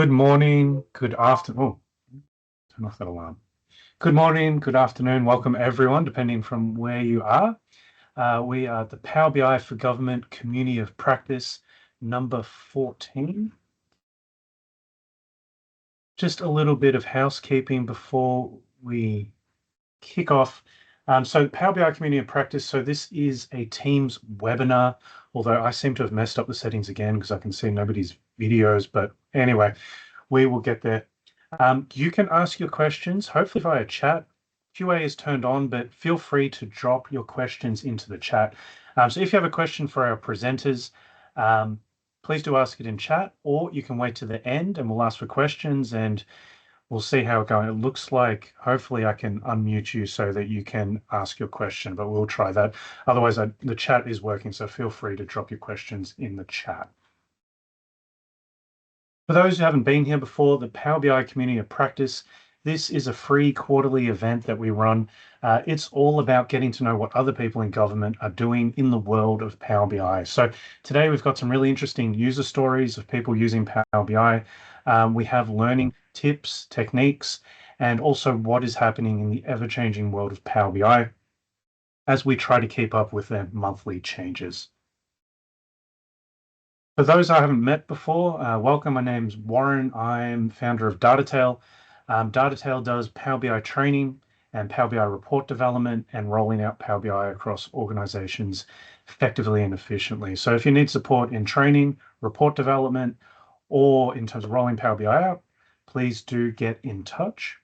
Good morning, good afternoon. Oh, turn off that alarm. Good morning, good afternoon. Welcome everyone, depending from where you are. We are the Power BI for Government Community of Practice number 14. Just a little bit of housekeeping before we kick off. So Power BI Community of Practice, so this is a Teams webinar, although I seem to have messed up the settings again because I can see nobody's videos, but anyway, we will get there. You can ask your questions, hopefully via chat. QA is turned on, but feel free to drop your questions into the chat. So if you have a question for our presenters, please do ask it in chat, or you can wait to the end and we'll ask for questions and we'll see how it's going. It looks like hopefully I can unmute you so that you can ask your question, but we'll try that. Otherwise, the chat is working, so feel free to drop your questions in the chat. For those who haven't been here before, the Power BI Community of Practice, this is a free quarterly event that we run. It's all about getting to know what other people in government are doing in the world of Power BI. So today we've got some really interesting user stories of people using Power BI. We have learning tips, techniques, and also what is happening in the ever-changing world of Power BI as we try to keep up with their monthly changes. For those I haven't met before, welcome. My name's Warren. I'm founder of DataTale. DataTale does Power BI training and Power BI report development and rolling out Power BI across organizations effectively and efficiently. So if you need support in training, report development, or in terms of rolling Power BI out, please do get in touch.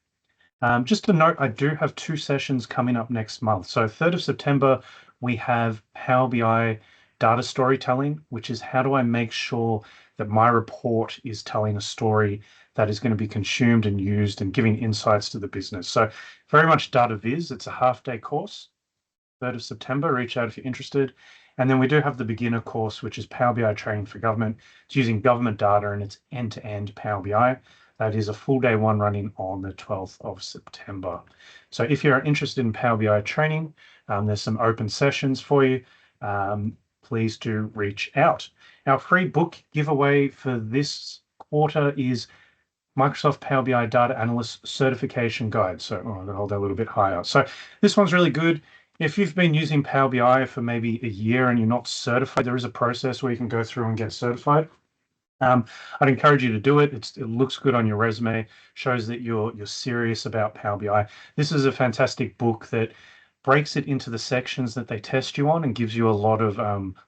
Just a note, I do have 2 sessions coming up next month. So 3rd of September, we have Power BI data storytelling, which is how do I make sure that my report is telling a story that is going to be consumed and used and giving insights to the business. So very much data viz. It's a half-day course, 3rd of September. Reach out if you're interested. And then we do have the beginner course, which is Power BI training for government. It's using government data and it's end-to-end Power BI. That is a full day one running on the 12th of September. So if you're interested in Power BI training, there's some open sessions for you. Please do reach out. Our free book giveaway for this quarter is Microsoft Power BI Data Analyst Certification Guide. So I'm going to hold that a little bit higher. So this one's really good. If you've been using Power BI for maybe a year and you're not certified, there is a process where you can go through and get certified. I'd encourage you to do it. It looks good on your resume, shows that you're serious about Power BI. This is a fantastic book that breaks it into the sections that they test you on and gives you a lot of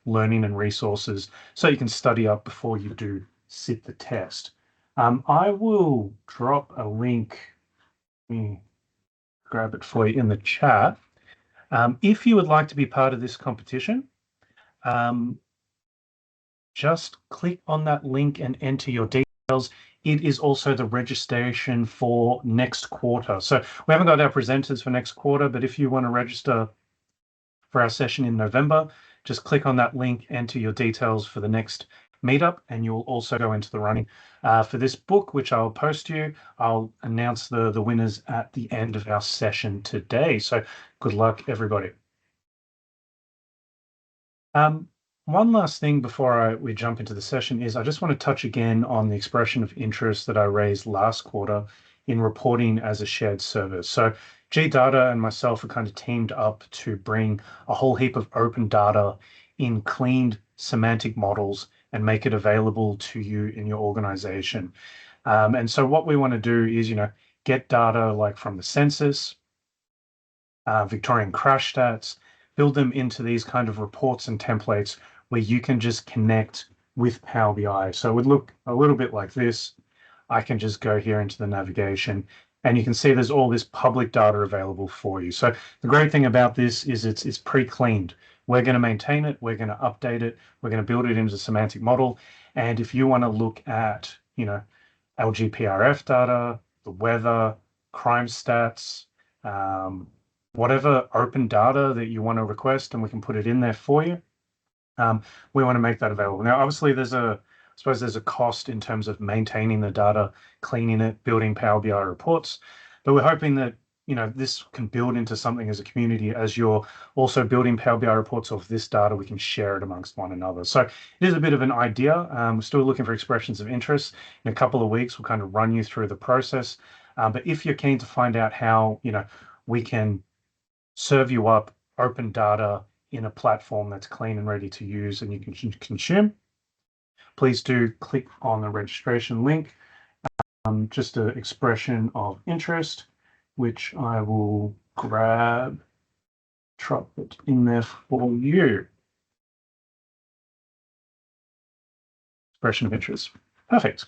learning and resources so you can study up before you do sit the test. I will drop a link. Let me grab it for you in the chat. If you would like to be part of this competition, just click on that link and enter your details. It is also the registration for next quarter. So we haven't got our presenters for next quarter, but if you want to register for our session in November, just click on that link, enter your details for the next meetup, and you'll also go into the running. For this book, which I'll post to you, I'll announce the winners at the end of our session today. So good luck, everybody. One last thing before we jump into the session is I just want to touch again on the expression of interest that I raised last quarter in reporting as a shared service. So GData and myself are kind of teamed up to bring a whole heap of open data in cleaned semantic models and make it available to you in your organization. And so what we want to do is, get data like from the census, Victorian crash stats, build them into these kind of reports and templates where you can just connect with Power BI. So it would look a little bit like this. I can just go here into the navigation and you can see there's all this public data available for you. So the great thing about this is it's pre-cleaned. We're going to maintain it. We're going to update it. We're going to build it into a semantic model. And if you want to look at, LGPRF data, the weather, crime stats, whatever open data that you want to request, and we can put it in there for you. We want to make that available. Now, obviously, there's a cost in terms of maintaining the data, cleaning it, building Power BI reports, but we're hoping that this can build into something as a community. As you're also building Power BI reports off this data, we can share it amongst one another. So it is a bit of an idea. We're still looking for expressions of interest. In a couple of weeks, we'll kind of run you through the process. But if you're keen to find out how, we can serve you up open data in a platform that's clean and ready to use and you can consume, please do click on the registration link. Just an expression of interest, which I will grab, drop it in there for you. Expression of interest. Perfect.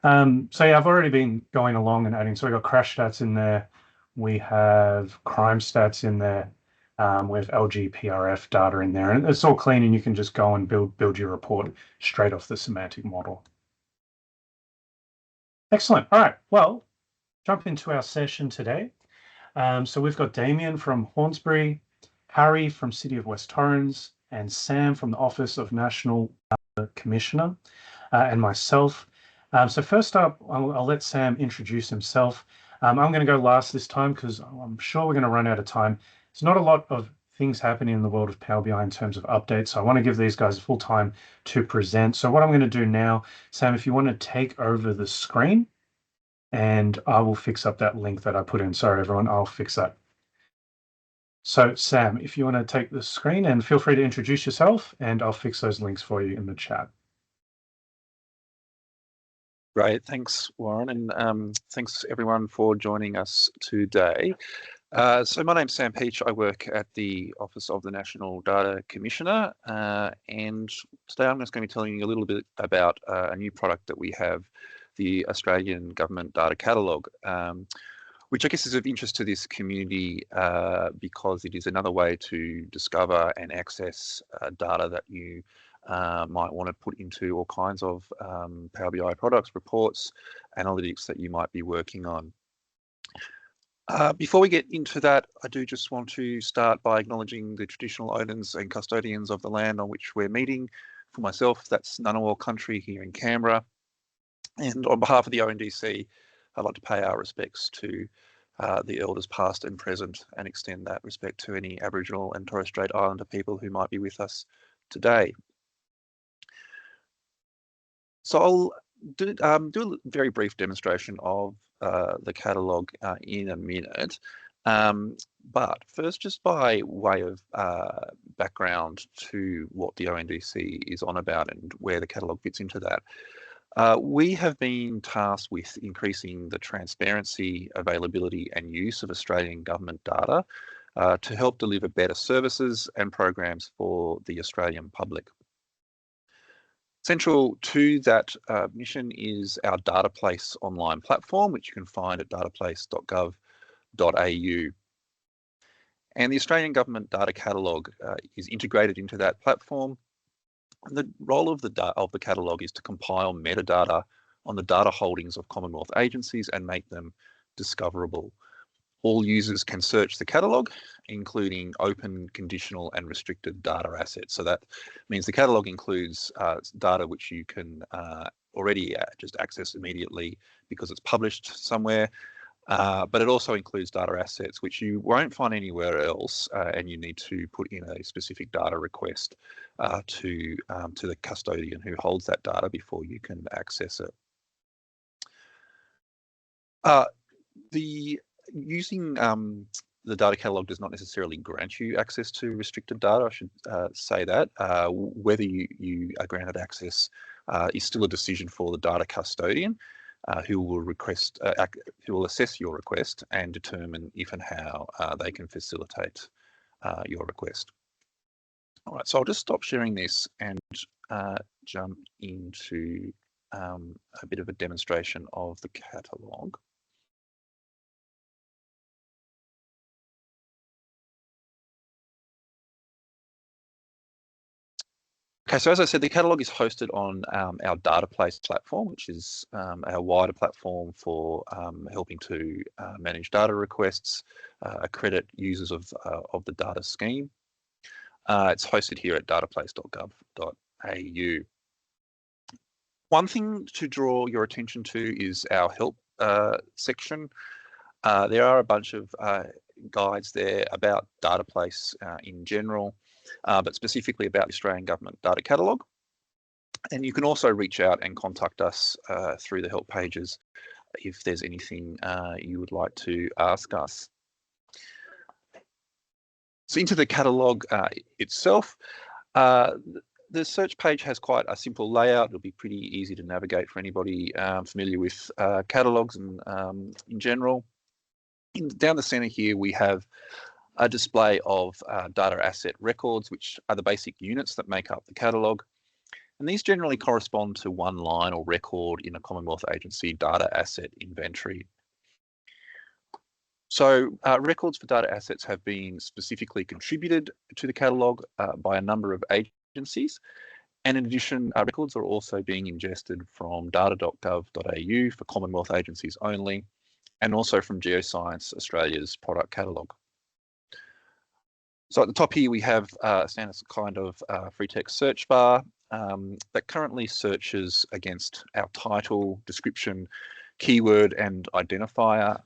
So yeah, I've already been going along and adding. So we got crash stats in there. We have crime stats in there. We have LGPRF data in there, and it's all clean, and you can just go and build your report straight off the semantic model. Excellent. All right. Well, jump into our session today. So we've got Damien from Hornsbury, Harry from City of West Torrens, and Sam from the Office of National Commissioner, and myself. So first up, I'll let Sam introduce himself. I'm going to go last this time because I'm sure we're going to run out of time. There's not a lot of things happening in the world of Power BI in terms of updates. So I want to give these guys full time to present. So what I'm going to do now, Sam, if you want to take over the screen, and I will fix up that link that I put in. Sorry, everyone, I'll fix that. So Sam, if you want to take the screen and feel free to introduce yourself, and I'll fix those links for you in the chat. Great, thanks, Warren, and thanks everyone for joining us today. So my name's Sam Peach. I work at the Office of the National Data Commissioner, and today I'm just going to be telling you a little bit about a new product that we have, the Australian Government Data Catalogue, which I guess is of interest to this community because it is another way to discover and access data that you might want to put into all kinds of Power BI products, reports, analytics that you might be working on. Before we get into that, I do just want to start by acknowledging the traditional owners and custodians of the land on which we're meeting. For myself, that's Ngunnawal country here in Canberra. And on behalf of the ONDC, I'd like to pay our respects to the elders past and present and extend that respect to any Aboriginal and Torres Strait Islander people who might be with us today. So I'll do a very brief demonstration of the catalogue in a minute. But first, just by way of background to what the ONDC is on about and where the catalogue fits into that, we have been tasked with increasing the transparency, availability and use of Australian government data to help deliver better services and programs for the Australian public. Central to that mission is our DataPlace online platform, which you can find at dataplace.gov.au. And the Australian Government Data Catalogue is integrated into that platform. And the role of the catalogue is to compile metadata on the data holdings of Commonwealth agencies and make them discoverable. All users can search the catalogue, including open, conditional and restricted data assets. So that means the catalogue includes data which you can already just access immediately because it's published somewhere, but it also includes data assets which you won't find anywhere else, and you need to put in a specific data request to the custodian who holds that data before you can access it. Using the data catalogue does not necessarily grant you access to restricted data. I should say that. Whether you are granted access is still a decision for the data custodian, who will assess your request and determine if and how they can facilitate your request. All right, so I'll just stop sharing this and jump into a bit of a demonstration of the catalogue. Okay, so as I said, the catalogue is hosted on our DataPlace platform, which is our wider platform for helping to manage data requests, accredit users of the data scheme. It's hosted here at dataplace.gov.au. One thing to draw your attention to is our help section. There are a bunch of guides there about DataPlace in general, but specifically about the Australian Government Data Catalogue. And you can also reach out and contact us through the help pages if there's anything you would like to ask us. So into the catalogue itself, the search page has quite a simple layout. It'll be pretty easy to navigate for anybody familiar with catalogues and in general. Down the centre here, we have a display of data asset records, which are the basic units that make up the catalogue. And these generally correspond to one line or record in a Commonwealth Agency data asset inventory. So records for data assets have been specifically contributed to the catalogue by a number of agencies. And in addition, records are also being ingested from data.gov.au for Commonwealth agencies only, and also from Geoscience Australia's product catalogue. So at the top here, we have a standard kind of free text search bar that currently searches against our title, description, keyword, and identifier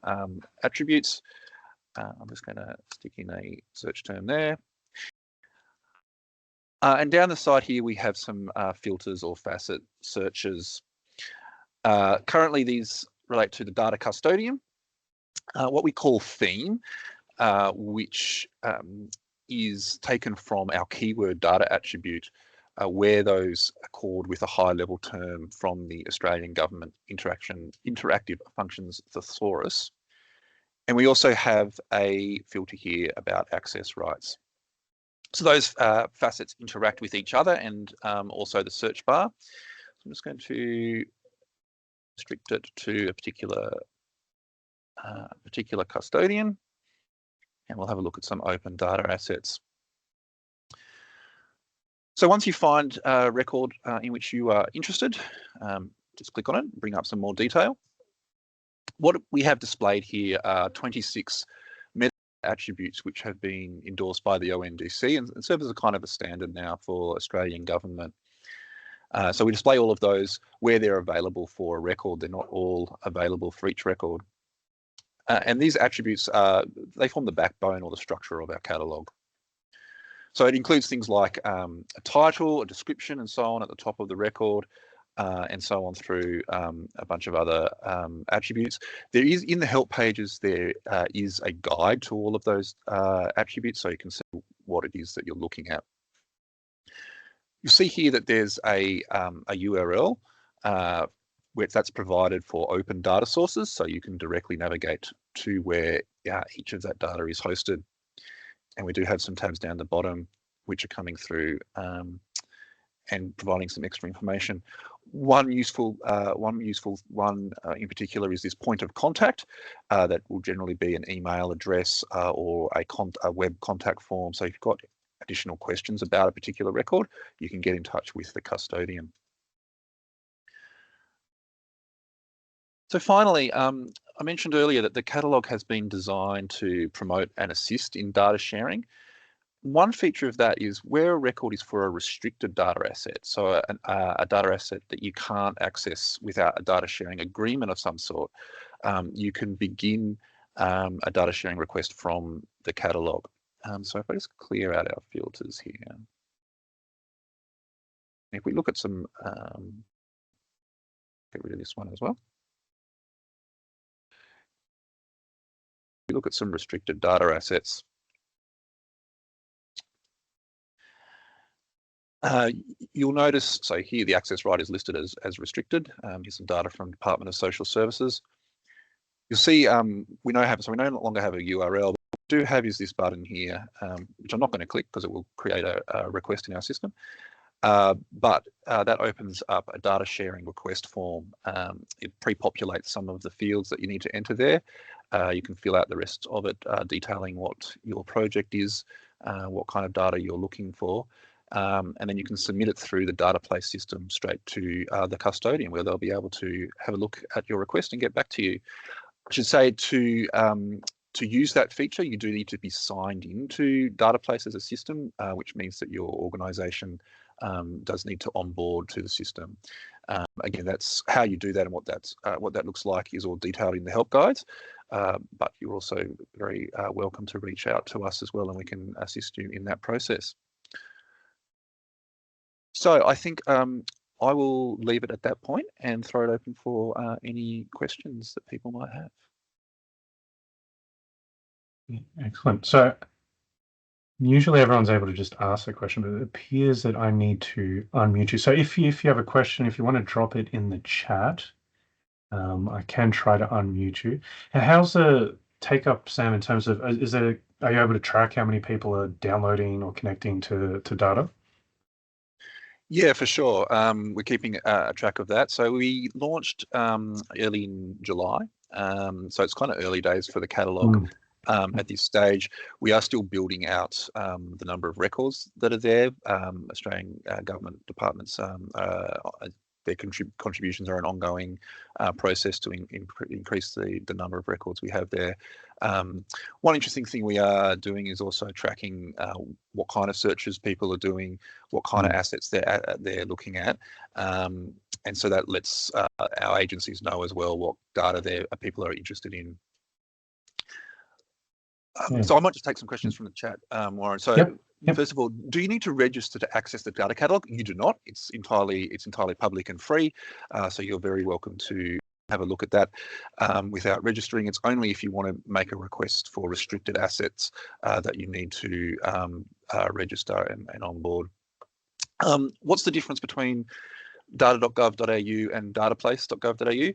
attributes. I'm just going to stick in a search term there. And down the side here, we have some filters or facet searches. Currently, these relate to the data custodian, what we call theme, which is taken from our keyword data attribute, where those are called with a high-level term from the Australian Government Interactive Functions Thesaurus. And we also have a filter here about access rights. So those facets interact with each other and also the search bar. So I'm just going to restrict it to a particular custodian, and we'll have a look at some open data assets. So once you find a record in which you are interested, just click on it, bring up some more detail. What we have displayed here are 26 meta attributes which have been endorsed by the ONDC and serve as a kind of a standard now for Australian government. So we display all of those where they're available for a record. They're not all available for each record. And these attributes, they form the backbone or the structure of our catalogue. So it includes things like a title, a description, and so on at the top of the record, and so on through a bunch of other attributes. There is, in the help pages, there is a guide to all of those attributes, so you can see what it is that you're looking at. You'll see here that there's a URL where that's provided for open data sources, so you can directly navigate to where each of that data is hosted. And we do have some tabs down the bottom which are coming through and providing some extra information. One useful one in particular is this point of contact that will generally be an email address or a web contact form. So if you've got additional questions about a particular record, you can get in touch with the custodian. So finally, I mentioned earlier that the catalogue has been designed to promote and assist in data sharing. One feature of that is where a record is for a restricted data asset, so a data asset that you can't access without a data sharing agreement of some sort, you can begin a data sharing request from the catalogue. So if I just clear out our filters here, if we look at some, get rid of this one as well. We look at some restricted data assets. You'll notice, so here the access right is listed as restricted. Here's some data from Department of Social Services. You'll see we no longer have a URL. What we do have is this button here, which I'm not going to click because it will create a request in our system. But that opens up a data sharing request form. It pre-populates some of the fields that you need to enter there. You can fill out the rest of it, detailing what your project is, what kind of data you're looking for, and then you can submit it through the DataPlace system straight to the custodian, where they'll be able to have a look at your request and get back to you. I should say to use that feature, you do need to be signed into DataPlace as a system, which means that your organisation does need to onboard to the system. Again, that's how you do that, and what that looks like is all detailed in the help guides. But you're also very welcome to reach out to us as well, and we can assist you in that process. So I think I will leave it at that point and throw it open for any questions that people might have. Excellent. So usually everyone's able to just ask a question, but it appears that I need to unmute you. So if you have a question, if you want to drop it in the chat, I can try to unmute you. And how's the take up, Sam, in terms of, are you able to track how many people are downloading or connecting to data? Yeah, for sure. We're keeping track of that. So we launched early in July. So it's kind of early days for the catalogue. At this stage, we are still building out the number of records that are there. Australian government departments, their contributions are an ongoing process to increase the number of records we have there. One interesting thing we are doing is also tracking what kind of searches people are doing, what kind of assets they're looking at, and so that lets our agencies know as well what data people are interested in. So I might just take some questions from the chat, Warren. So first of all, do you need to register to access the data catalog? You do not. It's entirely public and free. So you're very welcome to have a look at that without registering. It's only if you want to make a request for restricted assets that you need to register and onboard. What's the difference between data.gov.au and dataplace.gov.au?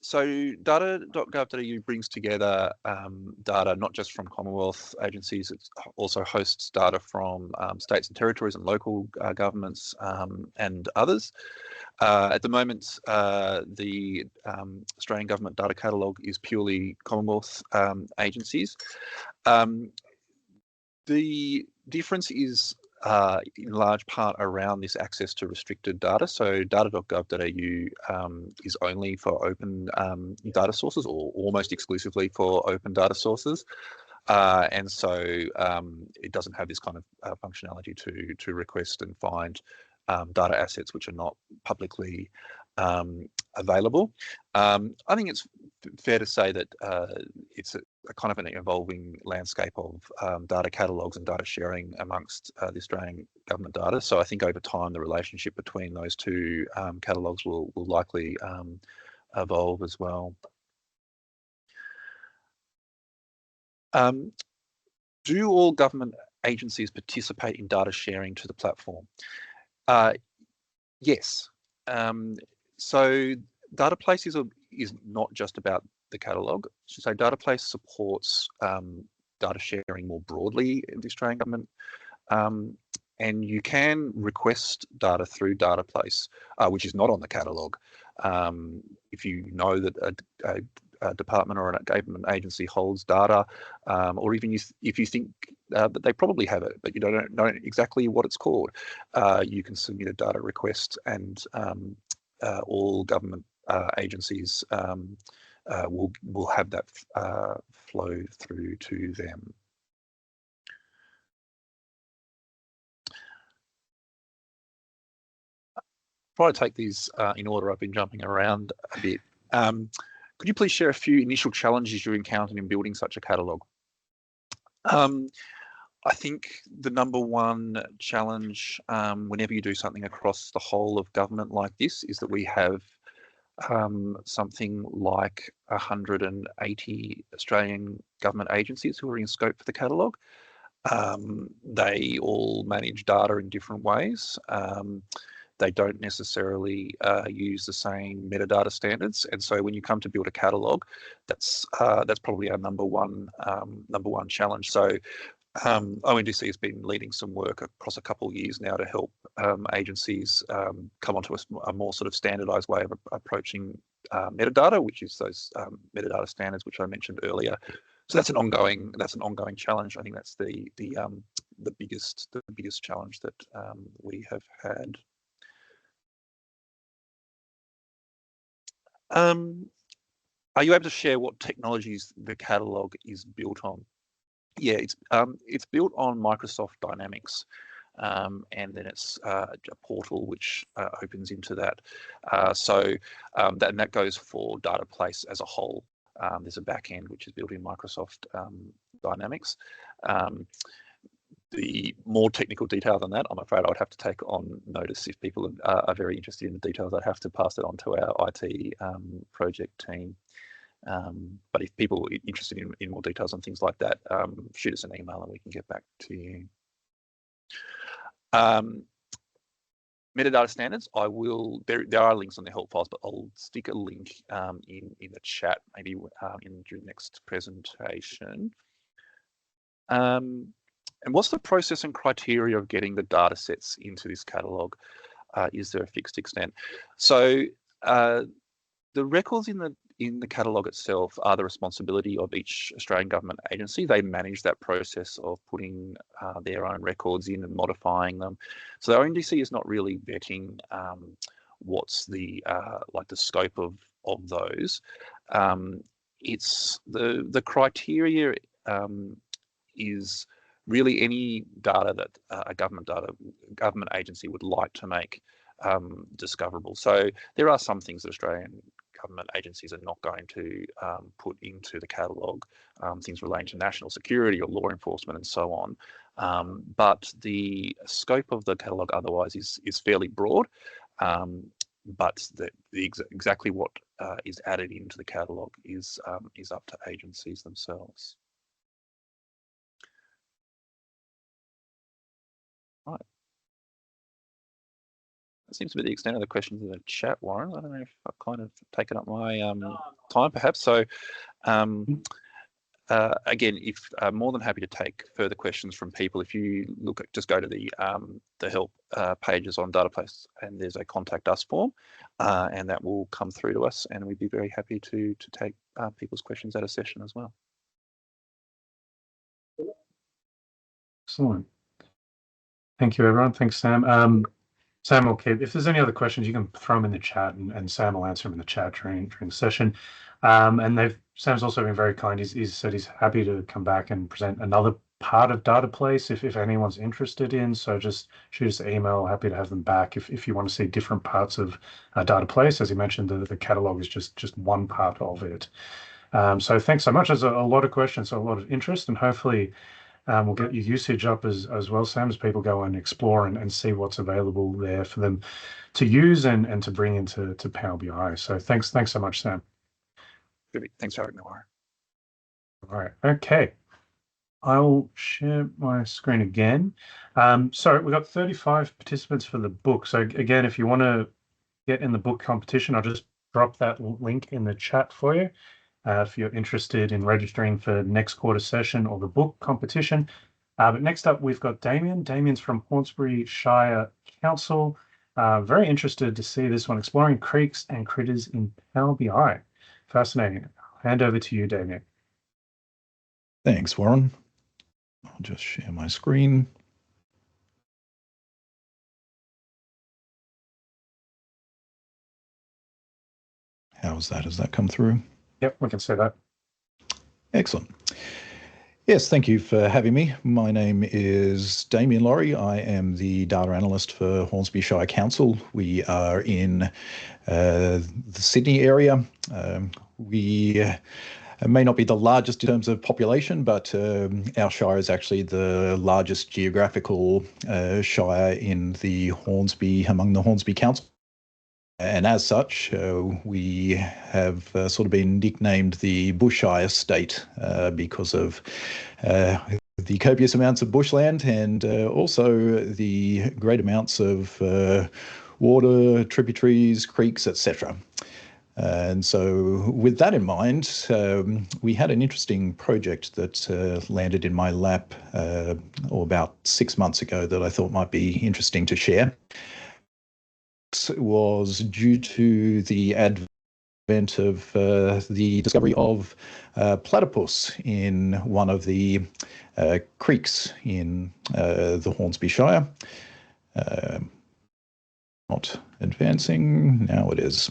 So data.gov.au brings together data not just from Commonwealth agencies, it also hosts data from states and territories and local governments and others. At the moment, the Australian Government Data Catalogue is purely Commonwealth agencies. The difference is in large part around this access to restricted data. So data.gov.au is only for open data sources, or almost exclusively for open data sources. And so it doesn't have this kind of functionality to request and find data assets which are not publicly available. I think it's fair to say that it's a kind of an evolving landscape of data catalogues and data sharing amongst the Australian government data. So I think over time the relationship between those two catalogues will likely evolve as well. Do all government agencies participate in data sharing to the platform? Yes. So DataPlace is not just about the catalogue. So DataPlace supports data sharing more broadly in the Australian government. And you can request data through DataPlace, which is not on the catalogue. If you know that a department or a government agency holds data, or even if you think that they probably have it, but you don't know exactly what it's called, you can submit a data request, and all government agencies will have that flow through to them. Before I take these in order, I've been jumping around a bit. Could you please share a few initial challenges you encountered in building such a catalogue? I think the number one challenge whenever you do something across the whole of government like this is that we have something like 180 Australian government agencies who are in scope for the catalogue. They all manage data in different ways. They don't necessarily use the same metadata standards, and so when you come to build a catalogue, that's probably our number one challenge. So ONDC has been leading some work across a couple of years now to help agencies come onto a more sort of standardised way of approaching metadata, which is those metadata standards which I mentioned earlier. So that's an ongoing challenge. I think that's the biggest challenge that we have had. Are you able to share what technologies the catalogue is built on? Yeah, it's built on Microsoft Dynamics. and then it's a portal which opens into that. That goes for DataPlace as a whole. There's a back end which is built in Microsoft Dynamics. The more technical detail than that, I'm afraid I would have to take on notice. If people are very interested in the details, I'd have to pass it on to our IT project team. But if people are interested in more details on things like that, shoot us an email and we can get back to you. Metadata standards, there are links on the help files, but I'll stick a link in the chat, maybe during the next presentation. And what's the process and criteria of getting the data sets into this catalogue? Is there a fixed extent? So the records in the catalogue itself are the responsibility of each Australian government agency. They manage that process of putting their own records in and modifying them. So the ONDC is not really vetting what's the scope of those. It's the criteria is really any data that a government agency would like to make discoverable. So there are some things that Australian government agencies are not going to put into the catalogue, things relating to national security or law enforcement and so on. But the scope of the catalogue otherwise is fairly broad. But exactly what is added into the catalogue is up to agencies themselves. Right. That seems to be the extent of the questions in the chat, Warren. I don't know if I've kind of taken up my time, perhaps. So, again, if more than happy to take further questions from people. If you just go to the help pages on DataPlace, and there's a contact us form, and that will come through to us, and we'd be very happy to take people's questions at a session as well. Excellent. Thank you, everyone. Thanks, Sam. Sam will keep, if there's any other questions, you can throw them in the chat, and Sam will answer them in the chat during the session. And Sam's also been very kind. He's said he's happy to come back and present another part of DataPlace if anyone's interested in. So just shoot us an email. Happy to have them back if you want to see different parts of DataPlace. As you mentioned, the catalog is just one part of it. So thanks so much. There's a lot of questions, so a lot of interest, and hopefully we'll get your usage up as well, Sam, as people go and explore and see what's available there for them to use and to bring into Power BI. So thanks so much, Sam. Thanks for having me, Warren. All right, okay. I'll share my screen again. So we've got 35 participants for the book. So again, if you want to get in the book competition, I'll just drop that link in the chat for you. If you're interested in registering for next quarter session or the book competition. But next up, we've got Damien. Damien's from Hornsby Shire Council. Very interested to see this one, exploring creeks and critters in Power BI. Fascinating. I'll hand over to you, Damien. Thanks, Warren. I'll just share my screen. How's that? Has that come through? Yep, we can see that. Excellent. Yes, thank you for having me. My name is Damien Laurie. I am the data analyst for Hornsby Shire Council. We are in the Sydney area. We may not be the largest in terms of population, but our shire is actually the largest geographical shire in the among the Hornsby Council. And as such, we have sort of been nicknamed the Bushshire State because of the copious amounts of bushland and also the great amounts of water, tributaries, creeks, etc. And so with that in mind, we had an interesting project that landed in my lap about 6 months ago that I thought might be interesting to share. Was due to the advent of the discovery of platypus in one of the creeks in the Hornsby Shire. Not advancing, now it is.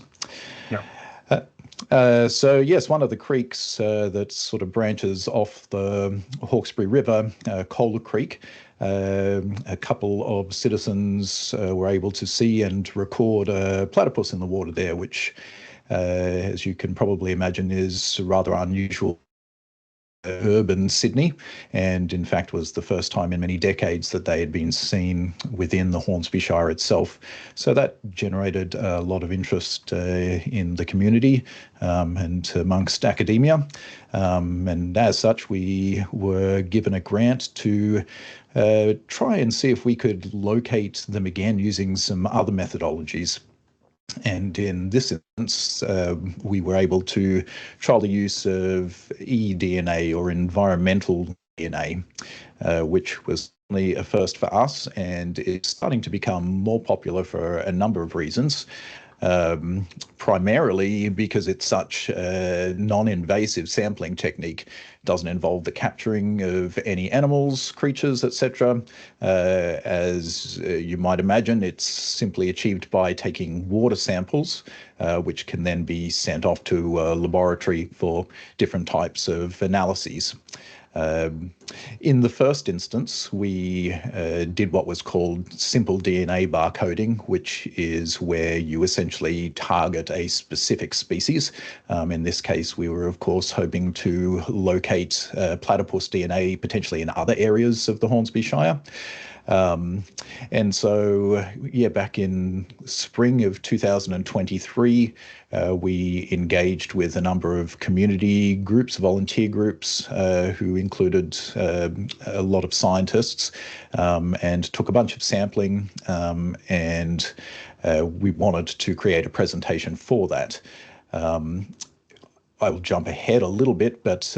Yeah. So yes, one of the creeks that sort of branches off the Hawkesbury River, Kohler Creek, a couple of citizens were able to see and record a platypus in the water there, which, as you can probably imagine, is rather unusual urban Sydney, and in fact was the first time in many decades that they had been seen within the Hornsby Shire itself. So that generated a lot of interest in the community and amongst academia. And as such, we were given a grant to try and see if we could locate them again using some other methodologies. And in this instance, we were able to trial the use of eDNA, or environmental DNA, which was certainly a first for us, and it's starting to become more popular for a number of reasons. Primarily because it's such a non-invasive sampling technique. It doesn't involve the capturing of any animals, creatures, etc. As you might imagine, it's simply achieved by taking water samples, which can then be sent off to a laboratory for different types of analyses. In the first instance, we did what was called simple DNA barcoding, which is where you essentially target a specific species. In this case, we were, of course, hoping to locate platypus DNA potentially in other areas of the Hornsby Shire. And so, yeah, back in spring of 2023, we engaged with a number of community groups, volunteer groups, who included a lot of scientists, and took a bunch of sampling, and we wanted to create a presentation for that. I will jump ahead a little bit, but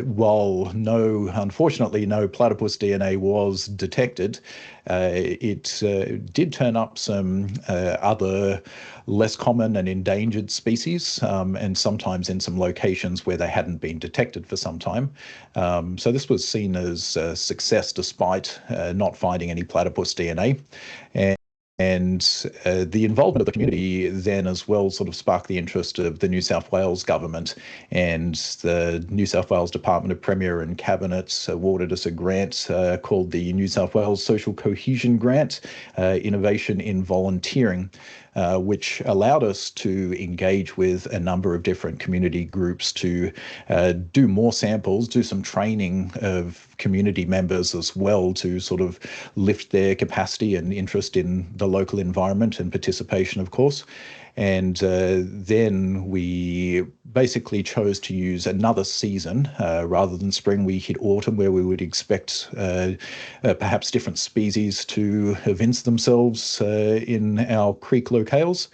while unfortunately no platypus DNA was detected, it did turn up some other less common and endangered species, and sometimes in some locations where they hadn't been detected for some time. So this was seen as a success despite not finding any platypus DNA. And the involvement of the community then as well sort of sparked the interest of the New South Wales government, and the New South Wales Department of Premier and Cabinet awarded us a grant called the New South Wales Social Cohesion Grant, Innovation in Volunteering, which allowed us to engage with a number of different community groups to do more samples, do some training of community members as well to sort of lift their capacity and interest in the local environment and participation, of course. And then we basically chose to use another season. Rather than spring, we hit autumn, where we would expect perhaps different species to evince themselves in our creek locales.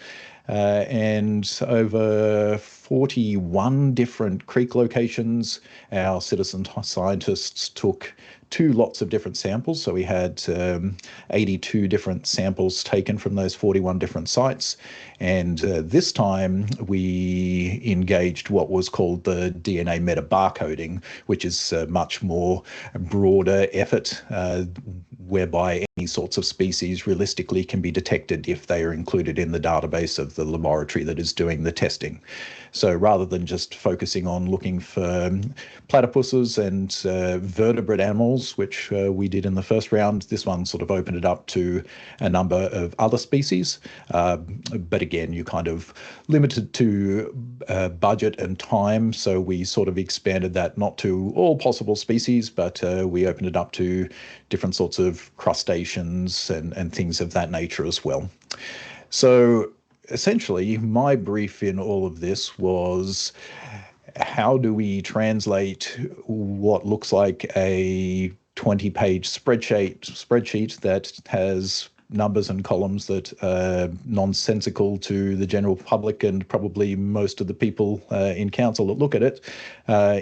And over 41 different creek locations, our citizen scientists took 2 lots of different samples. So we had 82 different samples taken from those 41 different sites. And this time we engaged what was called the DNA metabarcoding, which is a much more broader effort, whereby any sorts of species realistically can be detected if they are included in the database of the laboratory that is doing the testing. So rather than just focusing on looking for platypuses and vertebrate animals, which we did in the first round, this one sort of opened it up to a number of other species. But again, you kind of limited to budget and time. So we sort of expanded that not to all possible species, but we opened it up to different sorts of crustaceans and things of that nature as well. So essentially, my brief in all of this was, how do we translate what looks like a 20-page spreadsheet that has numbers and columns that are nonsensical to the general public and probably most of the people in council that look at it,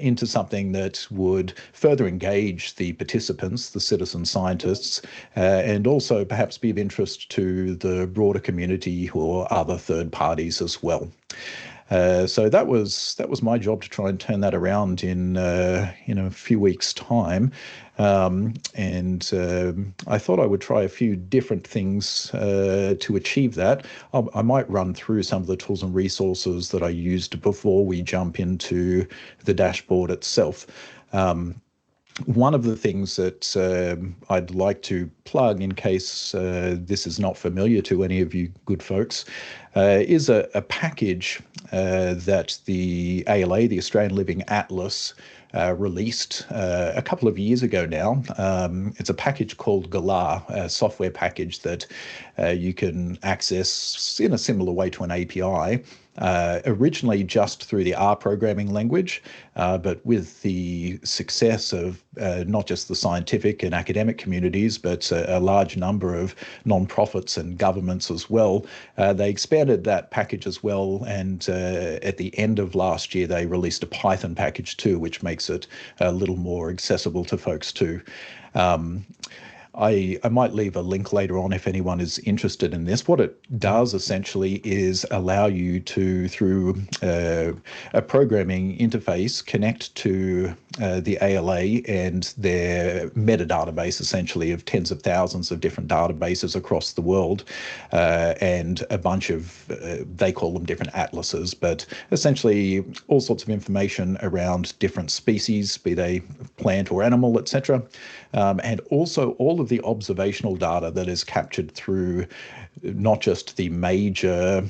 into something that would further engage the participants, the citizen scientists, and also perhaps be of interest to the broader community or other third parties as well. So that was my job, to try and turn that around in a few weeks' time. And I thought I would try a few different things to achieve that. I might run through some of the tools and resources that I used before we jump into the dashboard itself. one of the things that I'd like to plug, in case this is not familiar to any of you good folks, is a package that the ALA, the Australian Living Atlas, released a couple of years ago now. It's a package called Galar, a software package that you can access in a similar way to an API. Originally just through the R programming language, but with the success of not just the scientific and academic communities, but a large number of non-profits and governments as well, they expanded that package as well. And at the end of last year, they released a Python package too, which makes it a little more accessible to folks too. I might leave a link later on if anyone is interested in this. What it does essentially is allow you to, through a programming interface, connect to the ALA and their metadatabase, essentially, of tens of thousands of different databases across the world, and a bunch of, they call them different atlases, but essentially all sorts of information around different species, be they plant or animal, etc. And also all of the observational data that is captured through not just the major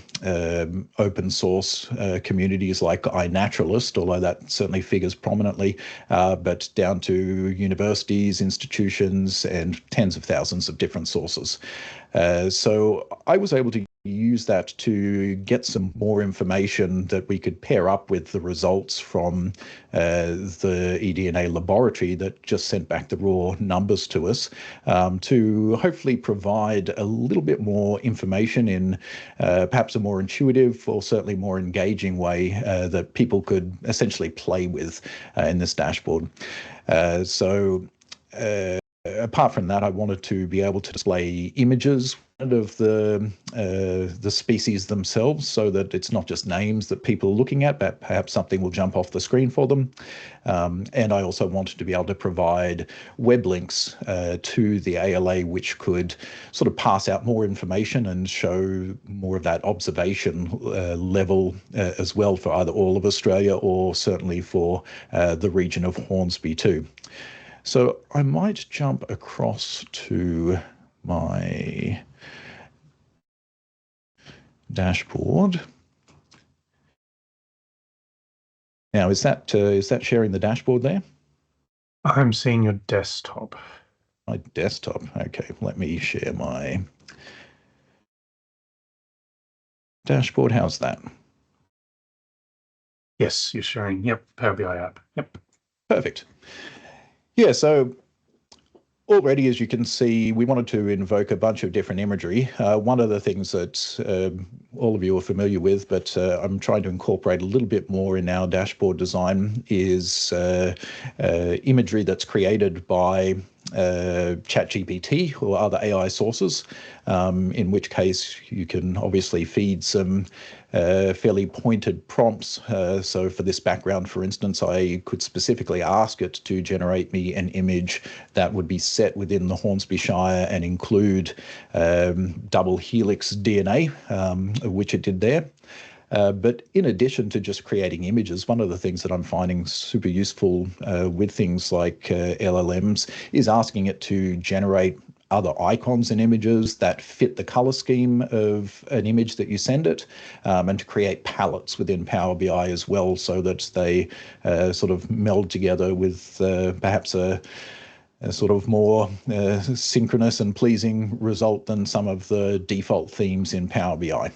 open source communities like iNaturalist, although that certainly figures prominently, but down to universities, institutions, and tens of thousands of different sources. So I was able to use that to get some more information that we could pair up with the results from the eDNA laboratory that just sent back the raw numbers to us, to hopefully provide a little bit more information in perhaps a more intuitive or certainly more engaging way that people could essentially play with in this dashboard. Apart from that, I wanted to be able to display images of the species themselves, so that it's not just names that people are looking at, but perhaps something will jump off the screen for them. And I also wanted to be able to provide web links to the ALA, which could sort of pass out more information and show more of that observation level as well for either all of Australia or certainly for the region of Hornsby too. So I might jump across to my dashboard. Now, is that sharing the dashboard there? I'm seeing your desktop. My desktop. Okay, let me share my dashboard. How's that? Yes, you're sharing. Yep, Power BI app. Yep. Perfect. Yeah, so already, as you can see, we wanted to invoke a bunch of different imagery. One of the things that all of you are familiar with, but I'm trying to incorporate a little bit more in our dashboard design, is imagery that's created by ChatGPT or other AI sources, in which case you can obviously feed some fairly pointed prompts. So for this background, for instance, I could specifically ask it to generate me an image that would be set within the Hornsby Shire and include double helix DNA, which it did there. But in addition to just creating images, one of the things that I'm finding super useful with things like LLMs is asking it to generate other icons and images that fit the color scheme of an image that you send it, and to create palettes within Power BI as well, so that they sort of meld together with perhaps a sort of more synchronous and pleasing result than some of the default themes in Power BI.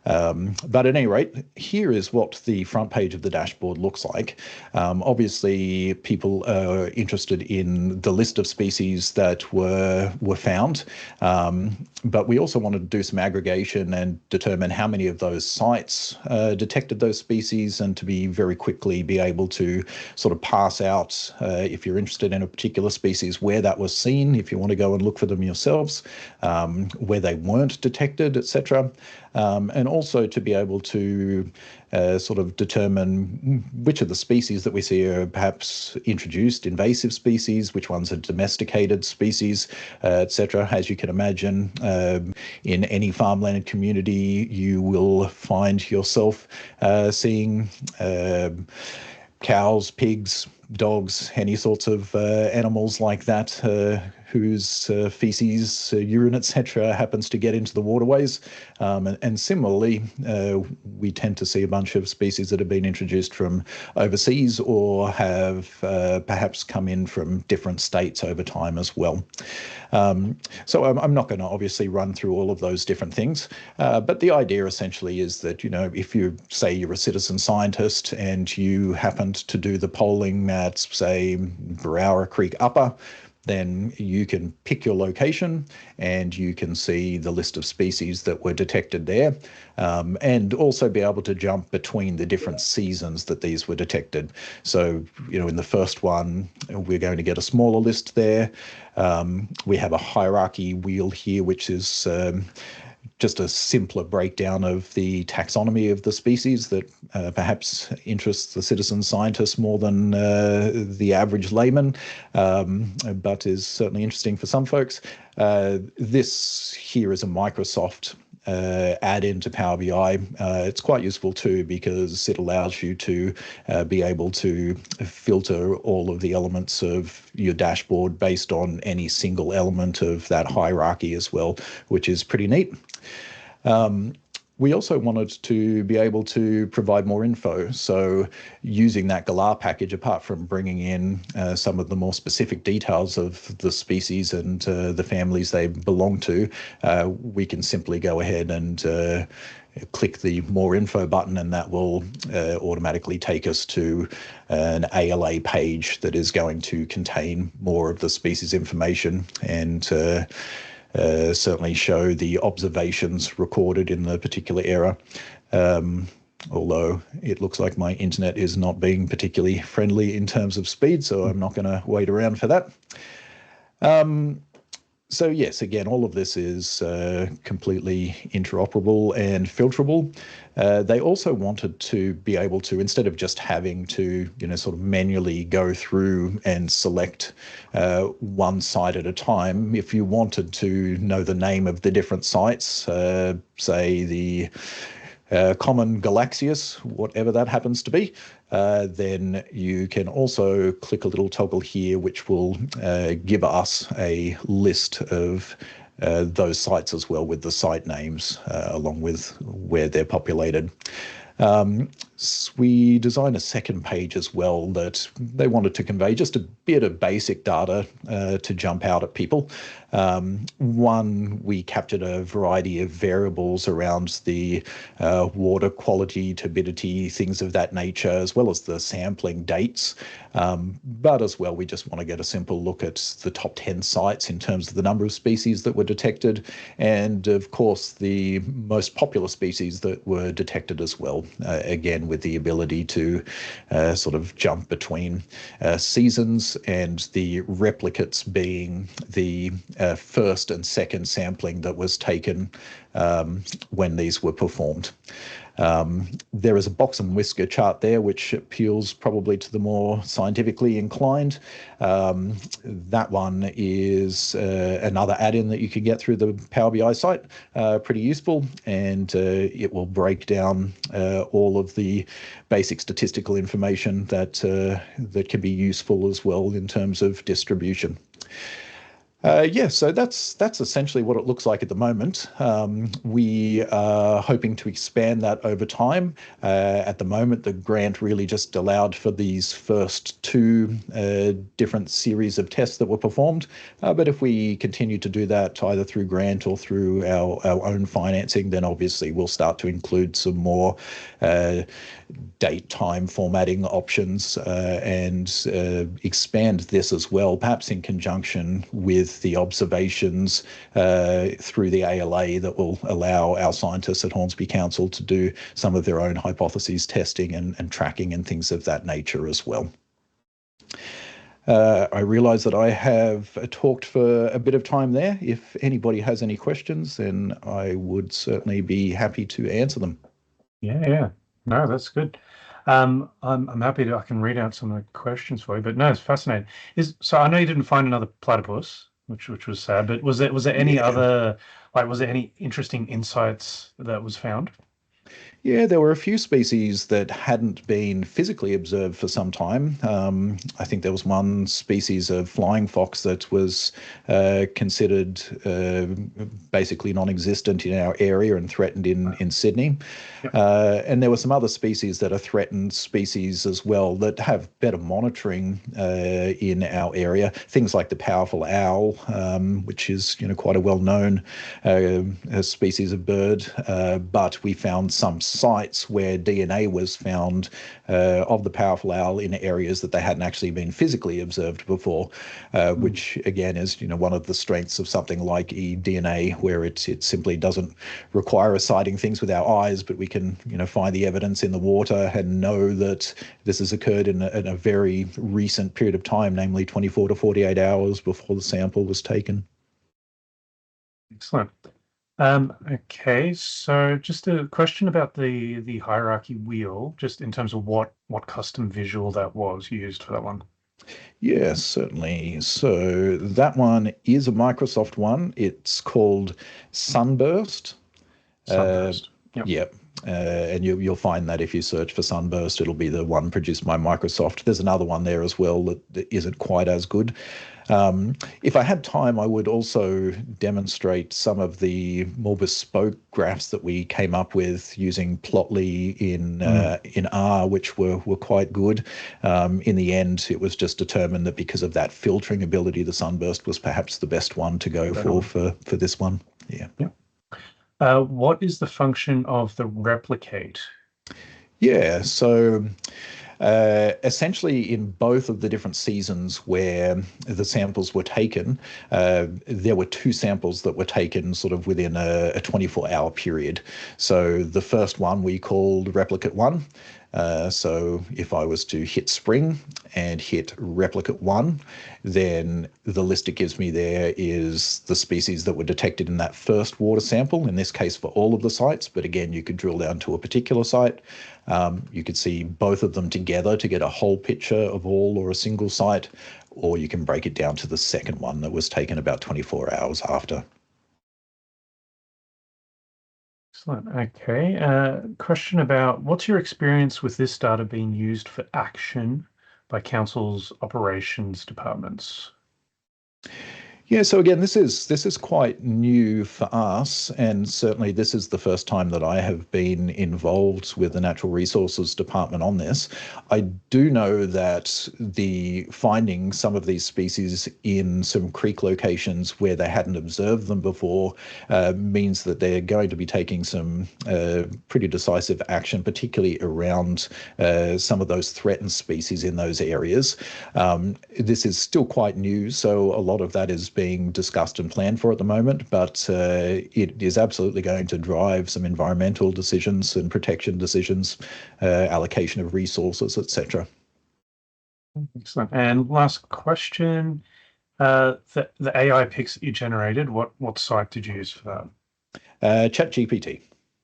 But at any rate, here is what the front page of the dashboard looks like. Obviously, people are interested in the list of species that were found, but we also wanted to do some aggregation and determine how many of those sites detected those species, and to be very quickly be able to sort of pass out, if you're interested in a particular species, where that was seen, if you want to go and look for them yourselves, where they weren't detected, etc. And also to be able to sort of determine which of the species that we see are perhaps introduced invasive species, which ones are domesticated species, etc. As you can imagine, in any farmland community, you will find yourself seeing cows, pigs, dogs, any sorts of animals like that whose feces, urine, etc., happens to get into the waterways. And similarly, we tend to see a bunch of species that have been introduced from overseas or have perhaps come in from different states over time as well. So I'm not going to obviously run through all of those different things, but the idea essentially is that, if you say you're a citizen scientist and you happened to do the polling at, say, Brower Creek Upper, then you can pick your location and you can see the list of species that were detected there, and also be able to jump between the different seasons that these were detected. So, in the first one, we're going to get a smaller list there. We have a hierarchy wheel here, which is just a simpler breakdown of the taxonomy of the species that perhaps interests the citizen scientist more than the average layman, but is certainly interesting for some folks. This here is a Microsoft add-in to Power BI. It's quite useful too, because it allows you to be able to filter all of the elements of your dashboard based on any single element of that hierarchy as well, which is pretty neat. We also wanted to be able to provide more info. So using that Galar package, apart from bringing in some of the more specific details of the species and the families they belong to, we can simply go ahead and click the more info button, and that will automatically take us to an ALA page that is going to contain more of the species information and certainly show the observations recorded in the particular era. Although it looks like my internet is not being particularly friendly in terms of speed, so I'm not going to wait around for that. So yes, again, all of this is completely interoperable and filterable. They also wanted to be able to, instead of just having to, sort of manually go through and select one site at a time, if you wanted to know the name of the different sites, say the common Galaxius, whatever that happens to be, then you can also click a little toggle here, which will give us a list of those sites as well, with the site names along with where they're populated. We designed a second page as well that they wanted to convey just a bit of basic data to jump out at people. One, we captured a variety of variables around the water quality, turbidity, things of that nature, as well as the sampling dates. But as well, we just want to get a simple look at the top 10 sites in terms of the number of species that were detected, and of course the most popular species that were detected as well, again with the ability to sort of jump between seasons, and the replicates being the first and second sampling that was taken when these were performed. There is a box and whisker chart there, which appeals probably to the more scientifically inclined. That one is another add-in that you can get through the Power BI site, pretty useful, and it will break down all of the basic statistical information that that can be useful as well in terms of distribution. So that's essentially what it looks like at the moment. We are hoping to expand that over time. At the moment, the grant really just allowed for these first two different series of tests that were performed. But if we continue to do that either through grant or through our own financing, then obviously we'll start to include some more date time formatting options and expand this as well, perhaps in conjunction with the observations through the ALA that will allow our scientists at Hornsby Council to do some of their own hypotheses testing and tracking and things of that nature as well. I realise that I have talked for a bit of time there. If anybody has any questions, then I would certainly be happy to answer them. Yeah. No, that's good. I'm happy I can read out some of the questions for you, but no, it's fascinating. So I know you didn't find another platypus, which was sad, but was there any other, was there any interesting insights that was found? Yeah, there were a few species that hadn't been physically observed for some time. I think there was one species of flying fox that was considered basically non-existent in our area and threatened in Sydney. Yep. And there were some other species that are threatened species as well that have better monitoring in our area. Things like the powerful owl, which is quite a well-known species of bird, but we found some sites where DNA was found of the powerful owl in areas that they hadn't actually been physically observed before, which again is one of the strengths of something like eDNA, where it simply doesn't require us sighting things with our eyes, but we can find the evidence in the water and know that this has occurred in a very recent period of time, namely 24 to 48 hours before the sample was taken. Excellent. Okay, so just a question about the hierarchy wheel, just in terms of what custom visual that was used for that one. Yes, certainly. So that one is a Microsoft one. It's called Sunburst. Sunburst. Yep. Yep. And you'll find that if you search for Sunburst, it'll be the one produced by Microsoft. There's another one there as well that isn't quite as good. If I had time, I would also demonstrate some of the more bespoke graphs that we came up with using Plotly in R, which were quite good. In the end, it was just determined that because of that filtering ability, the Sunburst was perhaps the best one to go for this one. Yeah. Yep. What is the function of the replicate? Yeah, so essentially in both of the different seasons where the samples were taken, there were two samples that were taken sort of within a 24-hour period. So the first one we called replicate 1. So if I was to hit spring and hit replicate 1, then the list it gives me there is the species that were detected in that first water sample, in this case for all of the sites, but again, you could drill down to a particular site. You could see both of them together to get a whole picture of all or a single site, or you can break it down to the second one that was taken about 24 hours after. Excellent. Okay. Question about what's your experience with this data being used for action by council's operations departments? Yeah, so again, this is quite new for us, and certainly this is the first time that I have been involved with the Natural Resources Department on this. I do know that the finding some of these species in some creek locations where they hadn't observed them before means that they're going to be taking some pretty decisive action, particularly around some of those threatened species in those areas. This is still quite new, so a lot of that is being discussed and planned for at the moment, but it is absolutely going to drive some environmental decisions and protection decisions, allocation of resources, etc. Excellent. And last question, the AI pics that you generated, what site did you use for that? ChatGPT.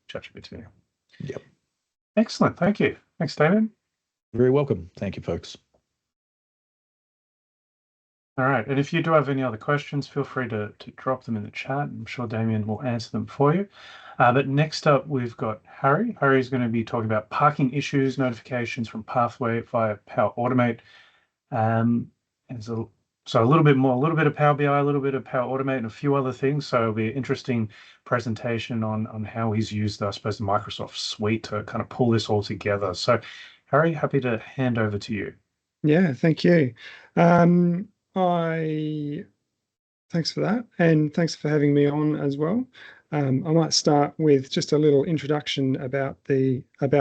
ChatGPT. Yep. Excellent. Thank you. Thanks, David. Very welcome. Thank you, folks. All right. And if you do have any other questions, feel free to drop them in the chat. I'm sure Damien will answer them for you. But next up, we've got Harry. Harry's going to be talking about parking issues, notifications from Pathway via Power Automate. So a little bit of Power BI, a little bit of Power Automate, and a few other things. So it'll be an interesting presentation on how he's used, I suppose, the Microsoft suite to kind of pull this all together. So, Harry, happy to hand over to you. Yeah, thank you. Thanks for that, and thanks for having me on as well. I might start with just a little introduction about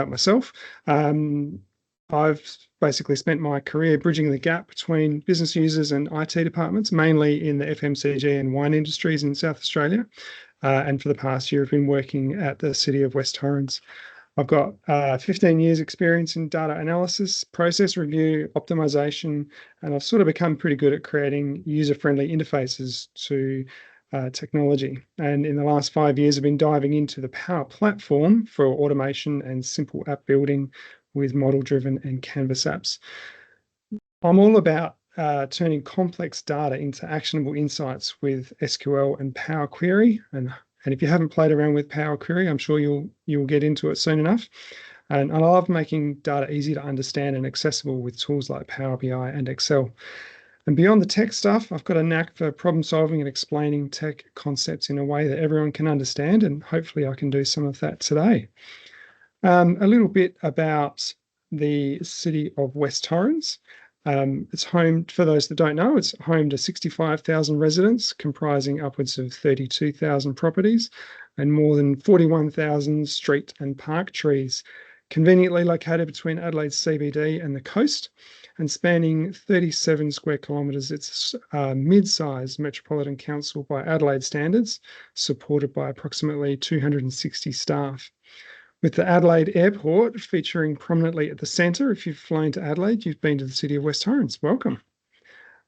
myself. I've basically spent my career bridging the gap between business users and IT departments, mainly in the FMCG and wine industries in South Australia. And for the past year, I've been working at the City of West Torrens. I've got 15 years experience in data analysis, process review, optimization, and I've sort of become pretty good at creating user-friendly interfaces to technology. And in the last 5 years, I've been diving into the Power Platform for automation and simple app building with model-driven and Canvas apps. I'm all about turning complex data into actionable insights with SQL and Power Query, and And if you haven't played around with Power Query, I'm sure you'll get into it soon enough. And I love making data easy to understand and accessible with tools like Power BI and Excel. And beyond the tech stuff, I've got a knack for problem solving and explaining tech concepts in a way that everyone can understand, and hopefully I can do some of that today. A little bit about the city of West Torrens. It's home, for those that don't know, it's home to 65,000 residents, comprising upwards of 32,000 properties and more than 41,000 street and park trees, conveniently located between Adelaide's CBD and the coast and spanning 37 square kilometres. It's a mid-sized metropolitan council by Adelaide standards, supported by approximately 260 staff. With the Adelaide Airport featuring prominently at the centre. If you've flown to Adelaide, you've been to the city of West Torrens. Welcome.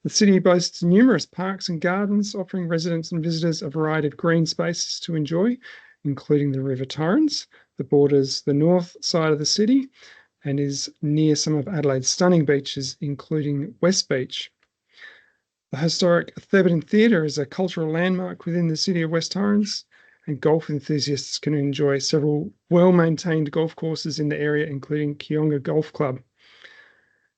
The city boasts numerous parks and gardens, offering residents and visitors a variety of green spaces to enjoy, including the River Torrens that borders the north side of the city and is near some of Adelaide's stunning beaches, including West Beach. The historic Thebarton Theatre is a cultural landmark within the city of West Torrens, and golf enthusiasts can enjoy several well-maintained golf courses in the area, including Kionga Golf Club.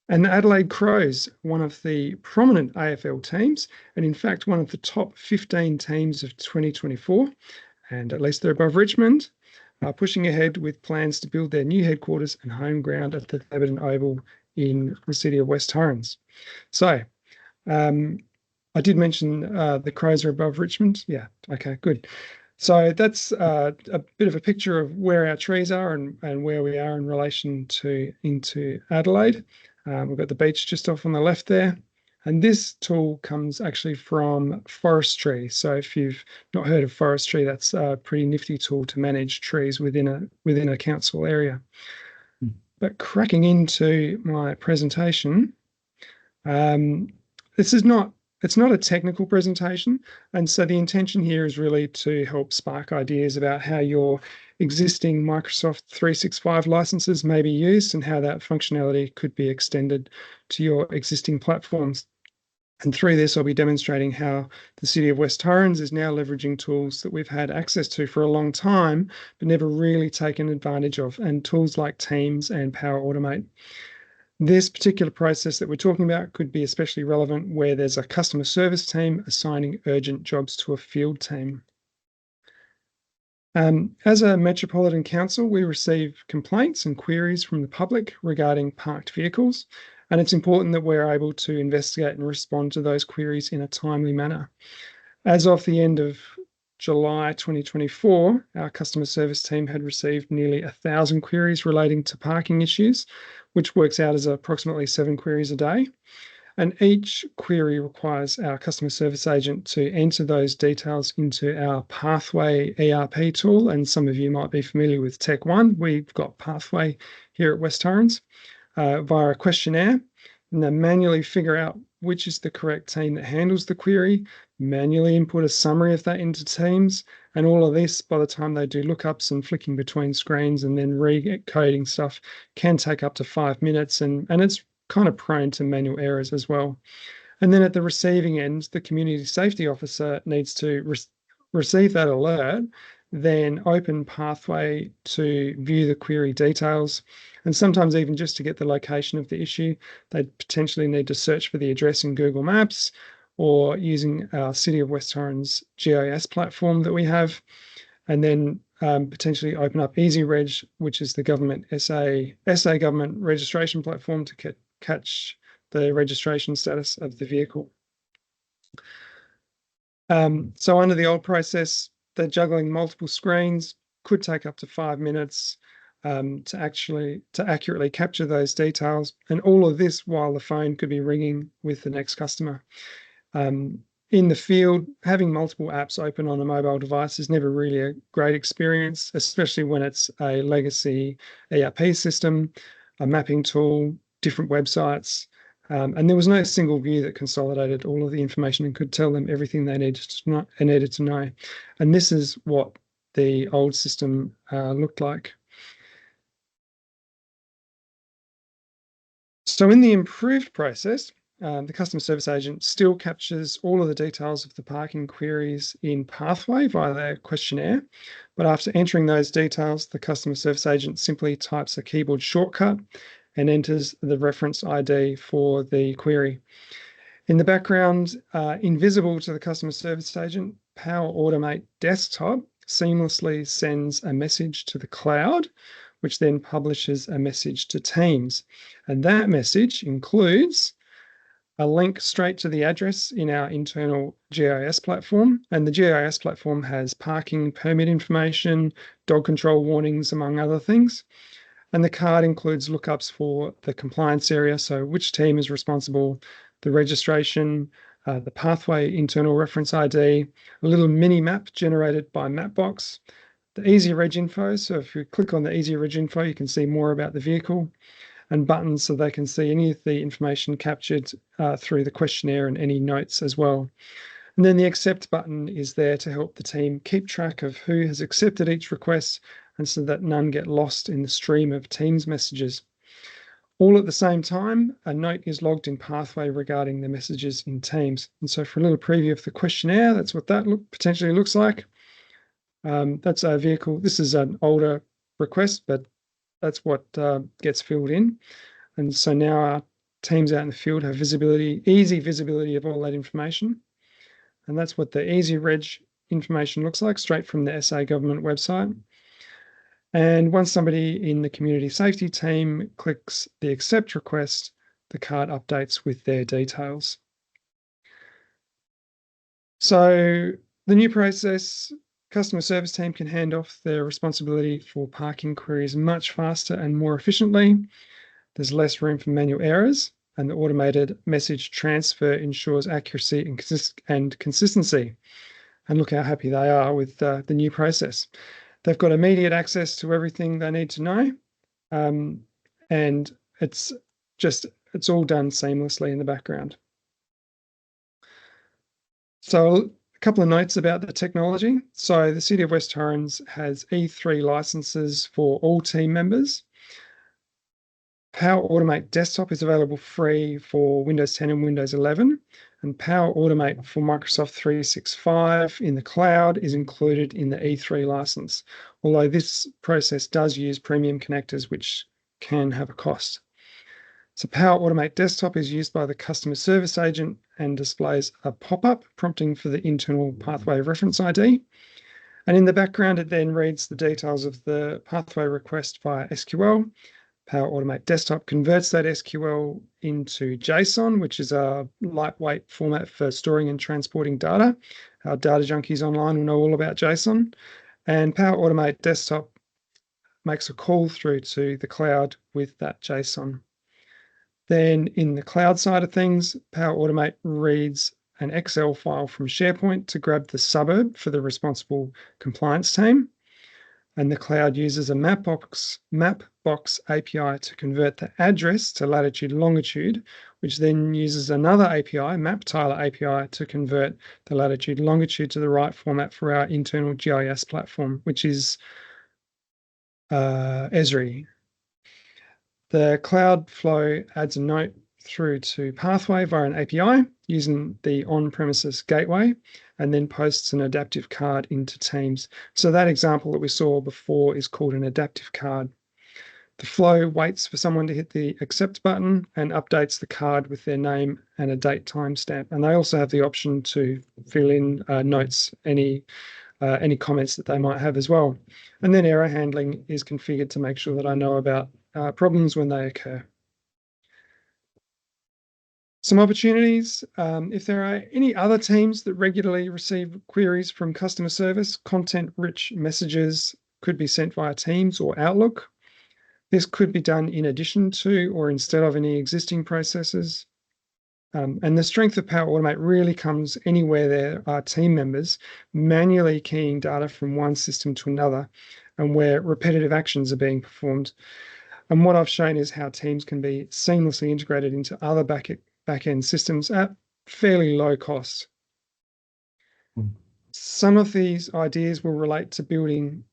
And the Adelaide Crows, one of the prominent AFL teams, and in fact one of the top 15 teams of 2024, and at least they're above Richmond, are pushing ahead with plans to build their new headquarters and home ground at the Thebarton Oval in the city of West Torrens. So, I did mention the Crows are above Richmond. Yeah, okay, good. So that's a bit of a picture of where our trees are and where we are in relation to into Adelaide. We've got the beach just off on the left there. And this tool comes actually from forestry. So if you've not heard of forestry, that's a pretty nifty tool to manage trees within a council area. But cracking into my presentation, it's not a technical presentation. And so the intention here is really to help spark ideas about how your existing Microsoft 365 licenses may be used and how that functionality could be extended to your existing platforms. And through this, I'll be demonstrating how the city of West Torrens is now leveraging tools that we've had access to for a long time, but never really taken advantage of, and tools like Teams and Power Automate. This particular process that we're talking about could be especially relevant where there's a customer service team assigning urgent jobs to a field team. As a Metropolitan Council, we receive complaints and queries from the public regarding parked vehicles, and it's important that we're able to investigate and respond to those queries in a timely manner. As of the end of July 2024, our customer service team had received nearly 1,000 queries relating to parking issues, which works out as approximately 7 queries a day. And each query requires our customer service agent to enter those details into our Pathway ERP tool. And some of you might be familiar with Tech One. We've got Pathway here at West Torrens via a questionnaire, and then manually figure out which is the correct team that handles the query, manually input a summary of that into Teams, and all of this, by the time they do lookups and flicking between screens and then recoding stuff, can take up to 5 minutes, and it's kind of prone to manual errors as well. And then at the receiving end, the community safety officer needs to receive that alert, then open Pathway to view the query details, and sometimes even just to get the location of the issue, they potentially need to search for the address in Google Maps or using our City of West Torrens GIS platform that we have, and then potentially open up EasyReg, which is the government SA government registration platform to catch the registration status of the vehicle. So under the old process, the juggling multiple screens could take up to 5 minutes to accurately capture those details, and all of this while the phone could be ringing with the next customer. In the field, having multiple apps open on a mobile device is never really a great experience, especially when it's a legacy ERP system, a mapping tool, different websites, and there was no single view that consolidated all of the information and could tell them everything they needed to know. And this is what the old system looked like. So in the improved process, the customer service agent still captures all of the details of the parking queries in Pathway via their questionnaire. But after entering those details, the customer service agent simply types a keyboard shortcut and enters the reference ID for the query. In the background, invisible to the customer service agent, Power Automate Desktop seamlessly sends a message to the cloud, which then publishes a message to Teams. And that message includes a link straight to the address in our internal GIS platform. And the GIS platform has parking permit information, dog control warnings, among other things. And the card includes lookups for the compliance area, so which team is responsible, the registration, the Pathway internal reference ID, a little mini map generated by Mapbox, the Easy Reg info. So if you click on the Easy Reg info, you can see more about the vehicle, and buttons so they can see any of the information captured through the questionnaire and any notes as well. And then the accept button is there to help the team keep track of who has accepted each request, and so that none get lost in the stream of Teams messages. All at the same time, a note is logged in Pathway regarding the messages in Teams. And so for a little preview of the questionnaire, that's what that potentially looks like. That's our vehicle. This is an older request, but that's what gets filled in. And so now our teams out in the field have visibility, easy visibility of all that information. And that's what the Easy Reg information looks like, straight from the SA government website. And once somebody in the community safety team clicks the accept request, the card updates with their details. So the new process, customer service team can hand off their responsibility for parking queries much faster and more efficiently. There's less room for manual errors, and the automated message transfer ensures accuracy and consistency. And look how happy they are with the new process. They've got immediate access to everything they need to know, and it's all done seamlessly in the background. So a couple of notes about the technology. So the City of West Torrens has E3 licenses for all team members. Power Automate Desktop is available free for Windows 10 and Windows 11, and Power Automate for Microsoft 365 in the cloud is included in the E3 license, although this process does use premium connectors, which can have a cost. So Power Automate Desktop is used by the customer service agent and displays a pop-up prompting for the internal Pathway reference ID. And in the background, it then reads the details of the Pathway request via SQL. Power Automate Desktop converts that SQL into JSON, which is a lightweight format for storing and transporting data. Our data junkies online will know all about JSON. And Power Automate Desktop makes a call through to the cloud with that JSON. Then in the cloud side of things, Power Automate reads an Excel file from SharePoint to grab the suburb for the responsible compliance team. And the cloud uses a Mapbox API to convert the address to latitude longitude, which then uses another API, MapTiler API, to convert the latitude longitude to the right format for our internal GIS platform, which is Esri. The Cloudflow adds a note through to Pathway via an API using the on-premises gateway, and then posts an adaptive card into Teams. So that example that we saw before is called an adaptive card. The flow waits for someone to hit the accept button and updates the card with their name and a date timestamp. And they also have the option to fill in notes, any comments that they might have as well. And then error handling is configured to make sure that I know about problems when they occur. Some opportunities. If there are any other teams that regularly receive queries from customer service, content-rich messages could be sent via Teams or Outlook. This could be done in addition to or instead of any existing processes. And the strength of Power Automate really comes anywhere there are team members manually keying data from one system to another, and where repetitive actions are being performed. And what I've shown is how teams can be seamlessly integrated into other back-end systems at fairly low cost. Some of these ideas will relate to building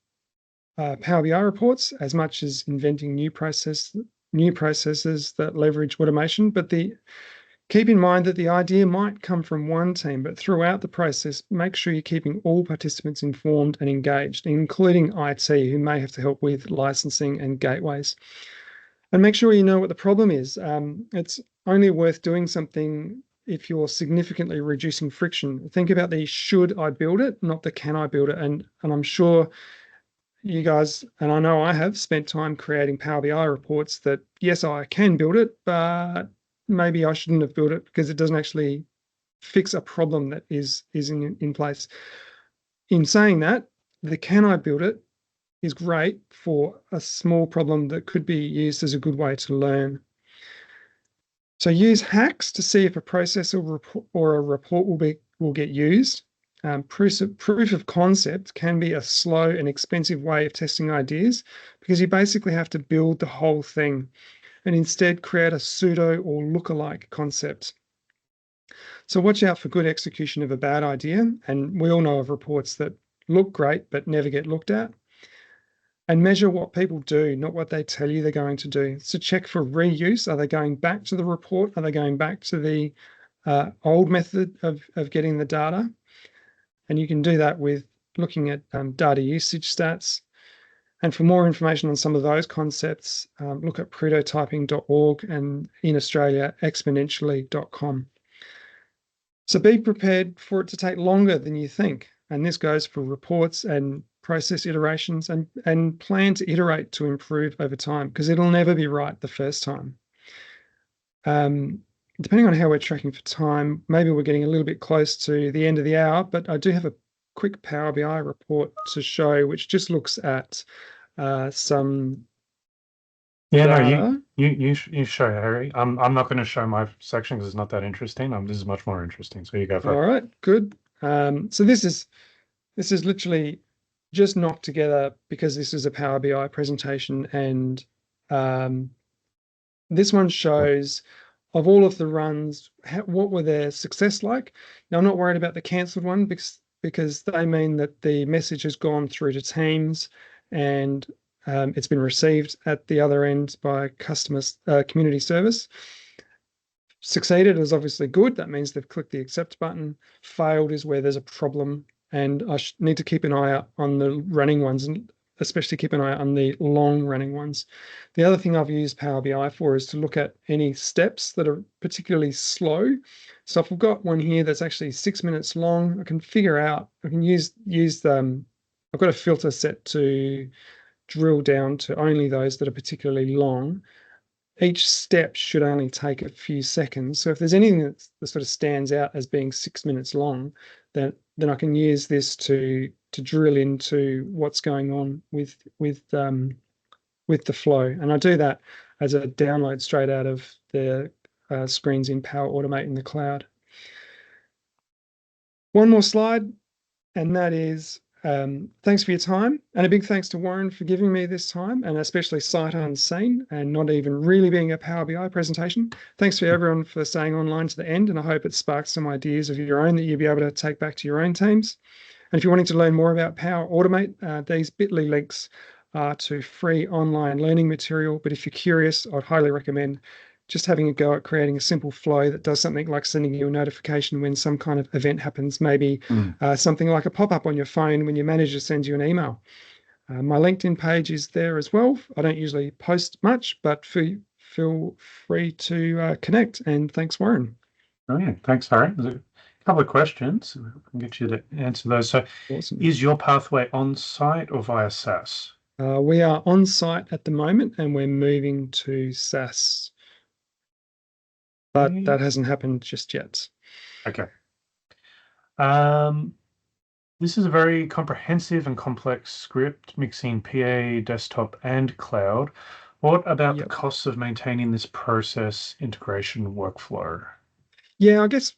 Power BI reports as much as inventing new processes that leverage automation, but the Keep in mind that the idea might come from one team, but throughout the process, make sure you're keeping all participants informed and engaged, including IT, who may have to help with licensing and gateways. And make sure you know what the problem is. It's only worth doing something if you're significantly reducing friction. Think about the should I build it, not the can I build it. And I'm sure you guys, and I know I have, spent time creating Power BI reports that, yes, I can build it, but maybe I shouldn't have built it because it doesn't actually fix a problem that is in place. In saying that, the can I build it is great for a small problem that could be used as a good way to learn. So use hacks to see if a process or a report will get used. Proof of concept can be a slow and expensive way of testing ideas because you basically have to build the whole thing and instead create a pseudo or lookalike concept. So watch out for good execution of a bad idea. And we all know of reports that look great but never get looked at. And measure what people do, not what they tell you they're going to do. So check for reuse. Are they going back to the report? Are they going back to the old method of getting the data? And you can do that with looking at data usage stats. And for more information on some of those concepts, look at prototyping.org and in Australia, exponentially.com. So be prepared for it to take longer than you think. And this goes for reports and process iterations, and plan to iterate to improve over time because it'll never be right the first time. Depending on how we're tracking for time, maybe we're getting a little bit close to the end of the hour, but I do have a quick Power BI report to show, which just looks at some data. No, you show, Harry. I'm not going to show my section because it's not that interesting. This is much more interesting. So you go for it. All right, good. So this is literally just knocked together because this is a Power BI presentation, and this one shows of all of the runs, what were their success like. Now, I'm not worried about the cancelled one because they mean that the message has gone through to Teams and it's been received at the other end by community service. Succeeded is obviously good. That means they've clicked the accept button. Failed is where there's a problem, and I need to keep an eye out on the running ones, and especially keep an eye out on the long running ones. The other thing I've used Power BI for is to look at any steps that are particularly slow. So if I've got one here that's actually 6 minutes long, I can figure out, I can use them. I've got a filter set to drill down to only those that are particularly long. Each step should only take a few seconds. So if there's anything that sort of stands out as being 6 minutes long, then I can use this to drill into what's going on with the flow. And I do that as a download straight out of the screens in Power Automate in the cloud. One more slide, and that is thanks for your time, and a big thanks to Warren for giving me this time, and especially sight unseen and not even really being a Power BI presentation. Thanks for everyone for staying online to the end, and I hope it sparks some ideas of your own that you'll be able to take back to your own teams. And if you're wanting to learn more about Power Automate, these bit.ly links are to free online learning material. But if you're curious, I'd highly recommend just having a go at creating a simple flow that does something like sending you a notification when some kind of event happens, maybe something like a pop-up on your phone when your manager sends you an email. My LinkedIn page is there as well. I don't usually post much, but feel free to connect. And thanks, Warren. Brilliant. Thanks, Harry. There's a couple of questions. We can get you to answer those. So Awesome. Is your pathway on site or via SaaS? We are on site at the moment, and we're moving to SaaS. But that hasn't happened just yet. Okay. This is a very comprehensive and complex script mixing PA, desktop, and cloud. What about the costs of maintaining this process integration workflow? Yeah, I guess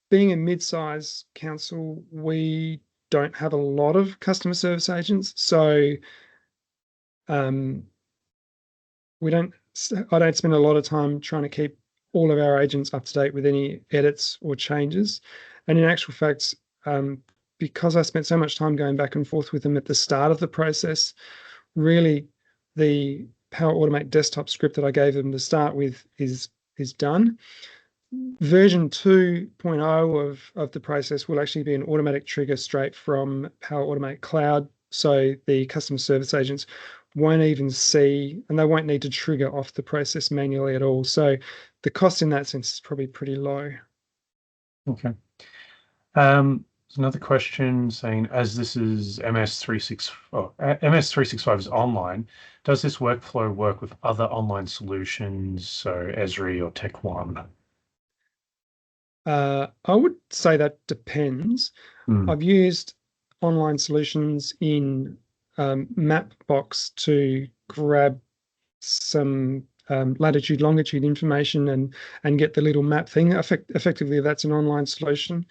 being a mid-size council, we don't have a lot of customer service agents, so I don't spend a lot of time trying to keep all of our agents up to date with any edits or changes. And in actual fact, because I spent so much time going back and forth with them at the start of the process, really the Power Automate desktop script that I gave them to start with is done. version 2.0 of the process will actually be an automatic trigger straight from Power Automate Cloud. So the customer service agents won't even see, and they won't need to trigger off the process manually at all. So the cost in that sense is probably pretty low. Okay. There's another question saying, as this is MS365 is online, does this workflow work with other online solutions, so Esri or Tech One? I would say that depends. I've used online solutions in Mapbox to grab some latitude, longitude information and get the little map thing. Effectively, that's an online solution.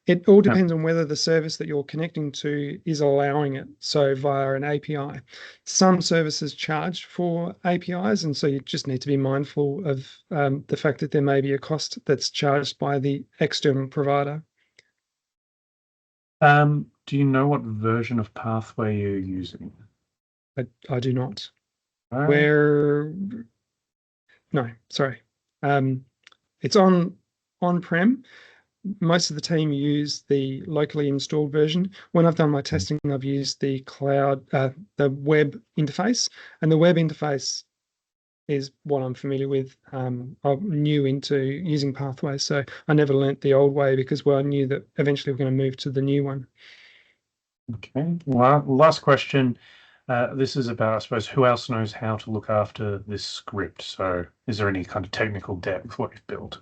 It all depends on whether the service that you're connecting to is allowing it. So via an API, some services charge for APIs, and so you just need to be mindful of the fact that there may be a cost that's charged by the external provider. Do you know what version of Pathway you're using? I do not. Right. No, sorry. It's on-prem. Most of the team use the locally installed version. When I've done my testing, I've used the cloud, the web interface, and the web interface is what I'm familiar with. I'm new into using Pathway, so I never learnt the old way because I knew that eventually we're going to move to the new one. Okay. Well, last question. This is about, I suppose, who else knows how to look after this script? So is there any kind of technical depth what you've built?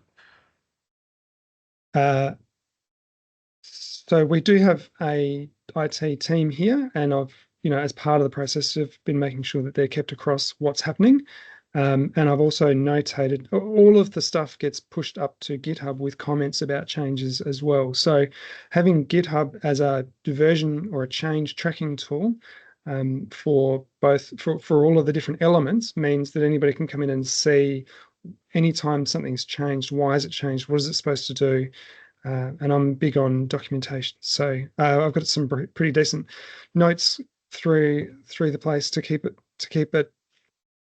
So we do have a IT team here, and I've, as part of the process, have been making sure that they're kept across what's happening. And I've also notated all of the stuff gets pushed up to GitHub with comments about changes as well. So having GitHub as a diversion or a change tracking tool for all of the different elements means that anybody can come in and see anytime something's changed, why has it changed, what is it supposed to do? And I'm big on documentation, so I've got some pretty decent notes through the place to keep it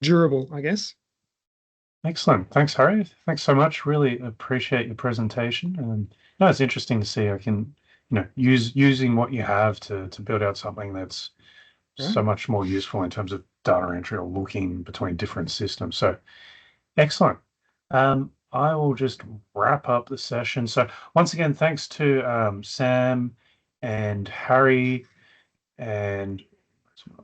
durable, I guess. Excellent. Thanks, Harry. Thanks so much. Really appreciate your presentation. And no, it's interesting to see I can, using what you have to build out something that's so much more useful in terms of data entry or looking between different systems. So excellent. I will just wrap up the session. So once again, thanks to Sam and Harry and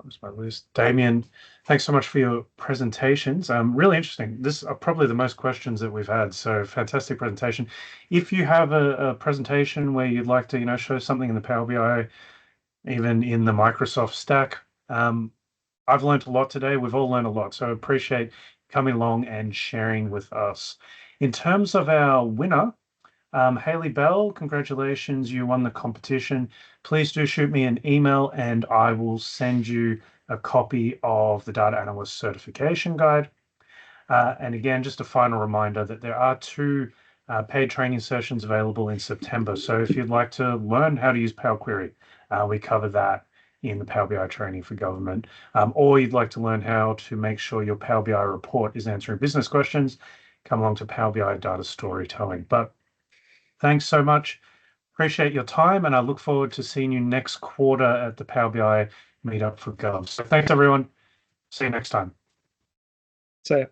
where's my list? Damien, thanks so much for your presentations. Really interesting. This are probably the most questions that we've had. So fantastic presentation. If you have a presentation where you'd like to, show something in the Power BI, even in the Microsoft stack, I've learned a lot today. We've all learned a lot. So I appreciate coming along and sharing with us. In terms of our winner, Haley Bell, congratulations, you won the competition. Please do shoot me an email and I will send you a copy of the Data Analyst Certification Guide. And again, just a final reminder that there are 2 paid training sessions available in September. So if you'd like to learn how to use Power Query, we cover that in the Power BI training for government, or you'd like to learn how to make sure your Power BI report is answering business questions, come along to Power BI Data Storytelling. But thanks so much. Appreciate your time, and I look forward to seeing you next quarter at the Power BI Meetup for Gov. So thanks, everyone. See you next time. See ya.